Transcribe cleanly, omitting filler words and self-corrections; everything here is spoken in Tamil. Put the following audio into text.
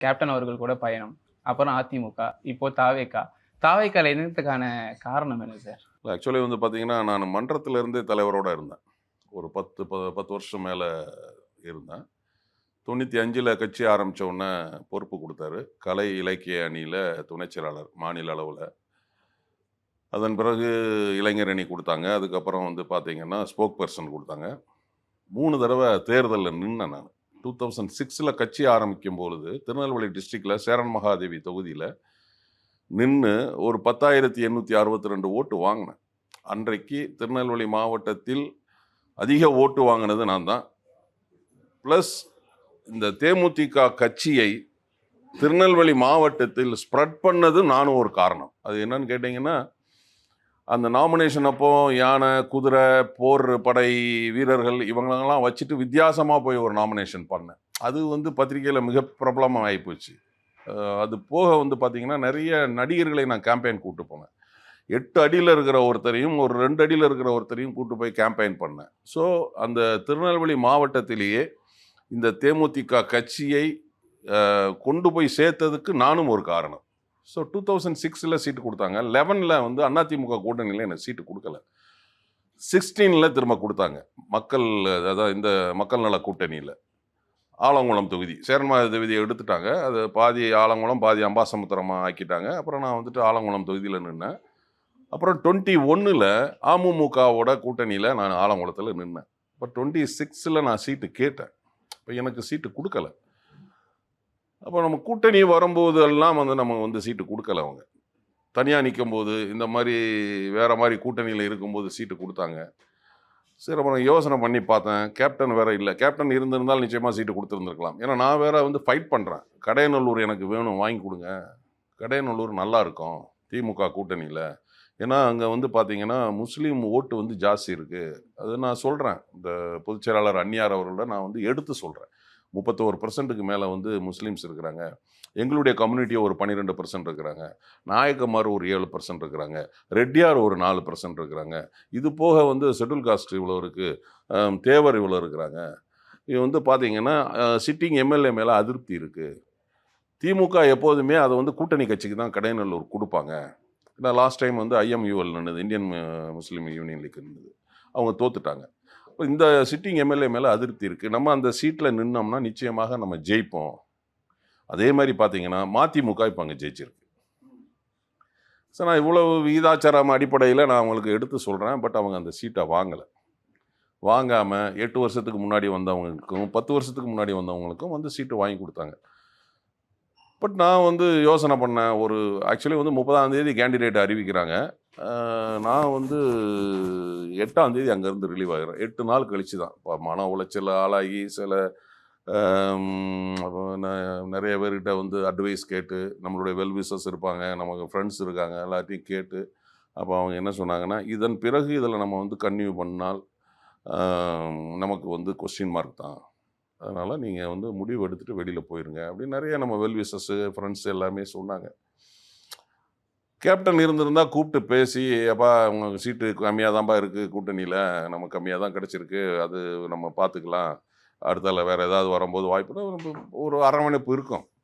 கேப்டன் அவர்கள் கூட பயணம். அப்புறம் அதிமுக, இப்போ தாவேகா. தாவேகால இணைந்ததுக்கான காரணம் என்ன சார்? ஆக்சுவலி வந்து பார்த்தீங்கன்னா, நான் மன்றத்தில இருந்தே தலைவரோட இருந்தேன். ஒரு 10 வருஷம் மேல இருந்தேன். 95ல கட்சி ஆரம்பிச்ச உடனே பொறுப்பு குடுத்தாரு. கலை இலக்கிய அணியில துணைச் செயலாளர் மாநில அளவுல. அதன் பிறகு இளைஞர் அணி குடுத்தாங்க. அதுக்கப்புறம் வந்து பார்த்தீங்கன்னா, ஸ்போக் பெர்சன் குடுத்தாங்க. 3 தடவ தேர்தல்ல நின்னேன் நானு. 2006ல கட்சி ஆரம்பிக்கும் பொழுது, திருநெல்வேலி டிஸ்ட்ரிக்ட்ல சேரன் மகாதேவி தொகுதியில நின்னு ஒரு 10,862 ஓட்டு வாங்குனேன். அன்றைக்கு திருநெல்வேலி மாவட்டத்தில் அதிக ஓட்டு வாங்கினது நான் தான். பிளஸ் இந்த தேமுதிக கட்சியை திருநெல்வேலி மாவட்டத்தில் ஸ்ப்ரெட் பண்ணது நானும் ஒரு காரணம். அது என்னன்னு கேட்டிங்கன்னா, அந்த நாமினேஷன் அப்போ யானை, குதிரை, போர் படை வீரர்கள் இவங்களெல்லாம் வச்சுட்டு வித்தியாசமா போய் ஒரு நாமினேஷன் பண்ணேன். அது வந்து பத்திரிகையில மிக பிரபலமா ஆயிப்போச்சு. அது போக வந்து பார்த்தீங்கன்னா, நெறைய நடிகர்களை நான் கேம்பெயின் கூட்டு போனேன். 8 அடியில இருக்கிற ஒருத்தரையும், ஒரு 2 அடியில இருக்கிற ஒருத்தரையும் கூட்டு போய் கேம்பெயின் பண்ணேன். ஸோ, அந்த திருநெல்வேலி மாவட்டத்திலேயே இந்த தேமுதிக கட்சியை கொண்டு போய் சேர்த்ததுக்கு நானும் ஒரு காரணம். ஸோ 2006ல சீட்டு குடுத்தாங்க. 11ல வந்து அதிமுக கூட்டணியில எனக்கு சீட்டு குடுக்கல. 16ல திரும்ப குடுத்தாங்க. மக்கள் அதாவது இந்த மக்கள் நல கூட்டணியில. ஆலங்குளம் தொகுதி. சேரன்மகாதேவி தொகுதிய எடுத்துட்டாங்க. அது பாதி ஆலங்குளம், பாதி அம்பாசமுத்திரமா ஆக்கிட்டாங்க. அப்புறம் நான் வந்துட்டு ஆலங்குளம் தொகுதியில நின்னேன். அப்புறம் 21ல அமமுகவோட கூட்டணியில நான் ஆலங்குளத்துல நின்னேன். இப்ப 26ல நான் சீட்டு கேட்டேன். இப்ப எனக்கு சீட்டு குடுக்கல. அப்ப நம்ம கூட்டணி வரும்போதெல்லாம் வந்து நம்ம வந்து சீட்டு குடுக்கல அவங்க. தனியா நிக்கும்போது, இந்த மாரி வேற மாரி கூட்டணியில இருக்கும்போது சீட்டு குடுத்தாங்க. சரி அப்புறம் யோசனை பண்ணி பார்த்தேன். கேப்டன் வேற இல்ல. கேப்டன் இருந்திருந்தால் நிச்சயமா சீட்டு குடுத்திருந்திருக்கலாம். ஏன்னா நான் வேற வந்து ஃபைட் பண்றேன். கடையநல்லூர் எனக்கு வேணும் வாங்கி குடுங்க. கடையநல்லூர் நல்லா இருக்கும். திமுக கூட்டணியில. ஏன்னா, அங்க வந்து பார்த்தீங்கன்னா, முஸ்லீம் ஓட்டு வந்து ஜாஸ்தி இருக்கு. அது நான் சொல்றேன். இந்த பொதுச் செயலாளர் அன்னியார் அவர்களோட நான் வந்து எடுத்து சொல்றேன். 31%க்கு மேல வந்து முஸ்லீம்ஸ் இருக்கிறாங்க. எங்களுடைய கம்யூனிட்டி ஒரு 12% இருக்கிறாங்க. நாயக்கமார் ஒரு 7% இருக்கிறாங்க. ரெட்டியார் ஒரு 4% இருக்கிறாங்க. இது போக வந்து ஷெட்யூல் காஸ்ட் இவ்வளோ இருக்கு. தேவர் இவ்வளோ இருக்கிறாங்க. இது வந்து பார்த்தீங்கன்னா, சிட்டிங் எம்எல்ஏ மேல அதிருப்தி இருக்கு. திமுக எப்போதுமே அத வந்து கூட்டணி கட்சிக்கு தான் கடையநல்லூர் குடுப்பாங்க. ஏன்னா லாஸ்ட் டைம் வந்து ஐஎம்யூஎல் நடந்தது. இந்தியன் முஸ்லீம் யூனியன் லீக் இருந்தது. அவங்க தோத்துட்டாங்க. அப்ப இந்த சிட்டிங் எம்எல்ஏ மேல அதிருப்தி இருக்கு. நம்ம அந்த சீட்ல நின்னோம்னா நிச்சயமாக நம்ம ஜெயிப்போம். அதே மாரி பார்த்தீங்கன்னா, மதிமுக இப்ப அங்க ஜெயிச்சிருக்கு. ஸோ நான் இவ்வளவு விகிதாச்சாரம் அடிப்படையில நான் அவங்களுக்கு எடுத்து சொல்றேன். பட் அவங்க அந்த சீட்ட வாங்கல. வாங்காம 8 வருஷத்துக்கு முன்னாடி வந்தவங்களுக்கும், 10 வருஷத்துக்கு முன்னாடி வந்தவங்களுக்கும் வந்து சீட்டு வாங்கி குடுத்தாங்க. பட் நான் வந்து யோசனை பண்ணேன். ஒரு ஆக்சுவலி வந்து 30ஆம் தேதி கேண்டிடேட் அறிவிக்கிறாங்க. அ நான் வந்து 8ஆம் தேதி அங்கேருந்து ரிலீவ் ஆகுறேன். 8 நாள் கழிச்சு தான். இப்ப மன உளைச்சல் ஆளாகி சில நெறைய பேர்கிட்ட வந்து அட்வைஸ் கேட்டு, நம்மளுடைய வெல் விஷர்ஸ் இருப்பாங்க, நமக்கு ஃப்ரெண்ட்ஸ் இருக்காங்க, எல்லாத்தையும் கேட்டு, அப்போ அவங்க என்ன சொன்னாங்கன்னா, இதன் பிறகு இதில நம்ம வந்து கன்டின்யூ பண்ணால், அ நமக்கு வந்து கொஸ்டின் மார்க் தான். அதனால நீங்க வந்து முடிவு எடுத்துட்டு வெளியில போயிருங்க. அப்படின்னு நெறைய நம்ம வெல் விஷர்ஸ், ஃப்ரெண்ட்ஸ் எல்லாமே சொன்னாங்க. கேப்டன் இருந்திருந்தா கூப்பிட்டு பேசி, "எப்பா உங்க சீட்டு கம்மியா தான்பா இருக்கு கூட்டணியில. நமக்கு கம்மியா தான் கிடைச்சிருக்கு. அது நம்ம பார்த்துக்கலாம். அடுத்தால வேற ஏதாவது வரும்போது வாய்ப்புனா ஒரு அரவணைப்பு இருக்கும்."